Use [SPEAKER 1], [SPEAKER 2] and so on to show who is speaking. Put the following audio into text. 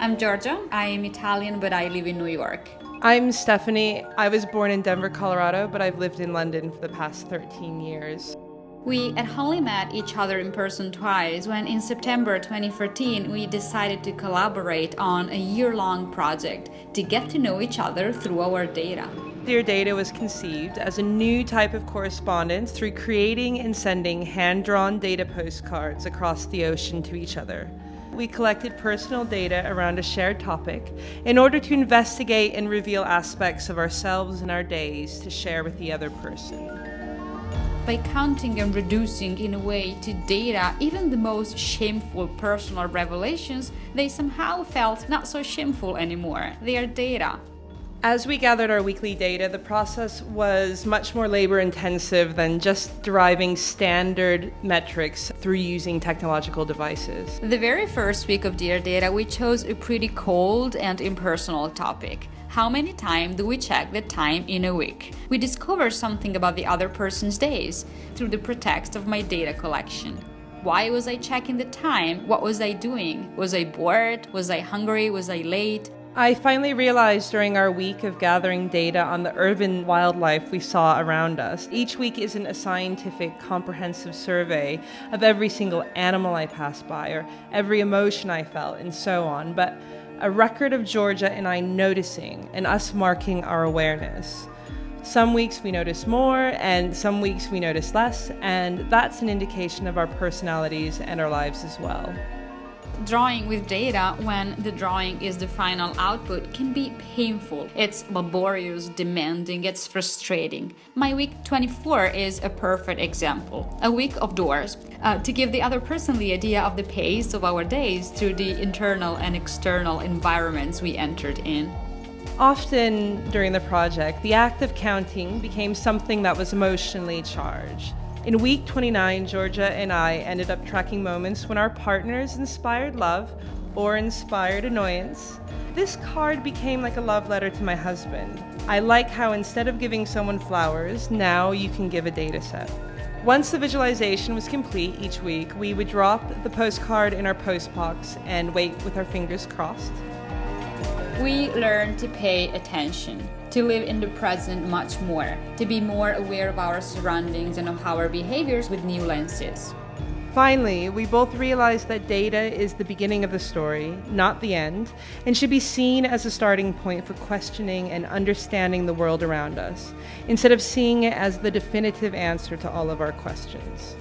[SPEAKER 1] I'm Georgia. I am Italian, but I live in New York.
[SPEAKER 2] I'm Stephanie. I was born in Denver, Colorado, but I've lived in London for the past 13 years.
[SPEAKER 1] We had only met each other in person twice when in September 2014 we decided to collaborate on a year-long project to get to know each other through our data.
[SPEAKER 2] Dear Data was conceived as a new type of correspondence through creating and sending hand-drawn data postcards across the ocean to each other. We collected personal data around a shared topic in order to investigate and reveal aspects of ourselves and our days to share with the other person.
[SPEAKER 1] By counting and reducing in a way to data even the most shameful personal revelations, they somehow felt not so shameful anymore. They are data.
[SPEAKER 2] As we gathered our weekly data, the process was much more labor-intensive than just deriving standard metrics through using technological devices.
[SPEAKER 1] The very first week of Dear Data, we chose a pretty cold and impersonal topic. How many times do we check the time in a week? We discovered something about the other person's days through the pretext of my data collection. Why was I checking the time? What was I doing? Was I bored? Was I hungry? Was I late?
[SPEAKER 2] I finally realized during our week of gathering data on the urban wildlife we saw around us. Each week isn't a scientific, comprehensive survey of every single animal I passed by or every emotion I felt and so on, but a record of Georgia and I noticing and us marking our awareness. Some weeks we notice more and some weeks we notice less, and that's an indication of our personalities and our lives as well.
[SPEAKER 1] Drawing with data, when the drawing is the final output, can be painful. It's laborious, demanding, it's frustrating. My week 24 is a perfect example. A week of doors, to give the other person the idea of the pace of our days through the internal and external environments we entered in.
[SPEAKER 2] Often during the project, the act of counting became something that was emotionally charged. In week 29, Georgia and I ended up tracking moments when our partners inspired love or inspired annoyance. This card became like a love letter to my husband. I like how instead of giving someone flowers, now you can give a data set. Once the visualization was complete each week, we would drop the postcard in our postbox and wait with our fingers crossed.
[SPEAKER 1] We learn to pay attention, to live in the present much more, to be more aware of our surroundings and of our behaviors with new lenses.
[SPEAKER 2] Finally, we both realized that data is the beginning of the story, not the end, and should be seen as a starting point for questioning and understanding the world around us, instead of seeing it as the definitive answer to all of our questions.